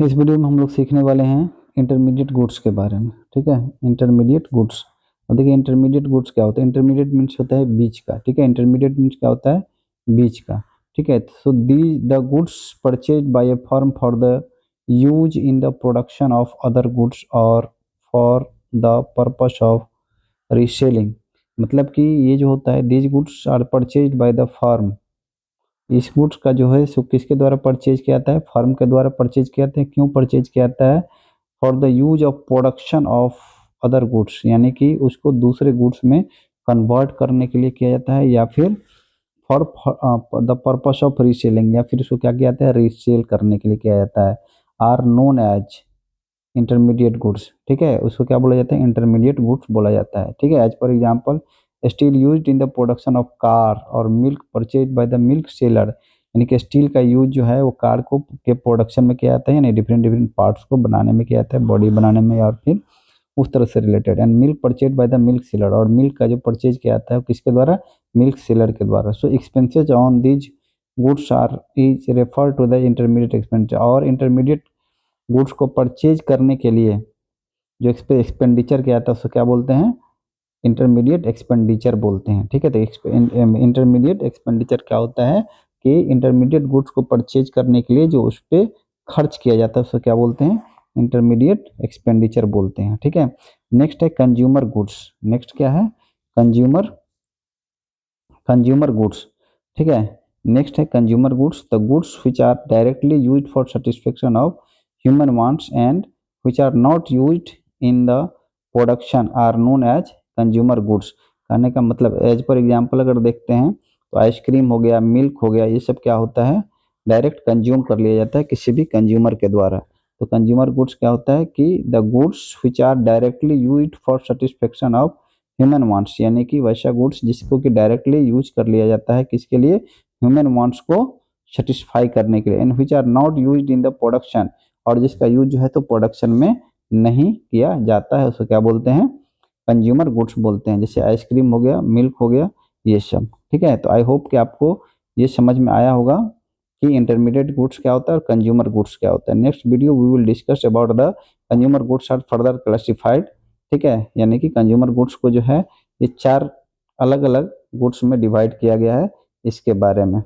इस वीडियो में हम लोग सीखने वाले हैं इंटरमीडिएट गुड्स के बारे में। ठीक है, इंटरमीडिएट गुड्स। अब देखिए इंटरमीडिएट गुड्स क्या होता है। इंटरमीडिएट मीन्स होता है बीच का। ठीक है, इंटरमीडिएट मीन्स क्या होता है, बीच का। ठीक है, so the the goods purchase by a firm for the use in the production of other goods और for the purpose of reselling. मतलब कि ये जो होता है, these goods are purchase by the firm. इस गुड्स का जो है सो किसके द्वारा परचेज किया जाता है, फर्म के द्वारा परचेज किया जाता है। क्यों परचेज किया जाता है, for the use of production of other goods, यानी कि उसको दूसरे गुड्स में कन्वर्ट करने के लिए किया जाता है, या फिर for the purpose of reselling, या फिर उसको क्या किया जाता है, रीसेल करने के लिए किया जाता है। Are known as intermediate goods. ठीक है, उसको क्या बोला जाता है, इंटरमीडिएट गुड्स बोला जाता है। ठीक है, as per example steel used in the production of car और milk purchase by the milk seller. यानी कि स्टील का यूज जो है वो कार को के प्रोडक्शन में किया जाता है, यानी डिफरेंट डिफरेंट पार्ट्स को बनाने में किया जाता है, बॉडी बनाने में, या फिर उस तरह से related. And milk purchase by the milk seller, और मिल्क का जो परचेज किया जाता है वो किसके द्वारा, मिल्क सेलर के द्वारा। So expenses on these goods are is refer to the intermediate expenditure. और इंटरमीडिएट गुड्स को परचेज करने के लिए जो एक्सपेंडिचर किया जाता है उसको क्या बोलते हैं, इंटरमीडिएट एक्सपेंडिचर बोलते हैं। ठीक है, तो इंटरमीडिएट एक्सपेंडिचर क्या होता है कि इंटरमीडिएट गुड्स को परचेज करने के लिए जो उस पर खर्च किया जाता है उसको क्या बोलते हैं, इंटरमीडिएट एक्सपेंडिचर बोलते हैं। ठीक है, नेक्स्ट है कंज्यूमर गुड्स। नेक्स्ट क्या है, कंज्यूमर कंज्यूमर गुड्स। ठीक है, नेक्स्ट है consumer goods, the goods which are directly used for satisfaction of human wants and which are not used in the production are known as consumer goods. कहने का मतलब as per example अगर देखते हैं तो आइसक्रीम हो गया, मिल्क हो गया, ये सब क्या होता है, डायरेक्ट कंज्यूम कर लिया जाता है किसी भी कंज्यूमर के द्वारा। तो कंज्यूमर गुड्स क्या होता है कि the goods which are directly used for satisfaction of human wants, यानी कि वैसा गुड्स जिसको कि डायरेक्टली यूज कर लिया जाता है किसके लिए, ह्यूमन वांट्स को सेटिस्फाई करने के लिए। And which are not used in the production, और जिसका यूज जो है तो प्रोडक्शन में नहीं किया जाता है, उसको क्या बोलते हैं, कंज्यूमर गुड्स बोलते हैं। जैसे आइसक्रीम हो गया, मिल्क हो गया, ये सब। ठीक है, तो आई होप कि आपको ये समझ में आया होगा कि इंटरमीडिएट गुड्स क्या होता है और कंज्यूमर गुड्स क्या होता है। Next video we will discuss about the consumer goods are further classified. ठीक है, यानी कि कंज्यूमर गुड्स को जो है ये 4 अलग अलग गुड्स में डिवाइड किया गया है, इसके बारे में।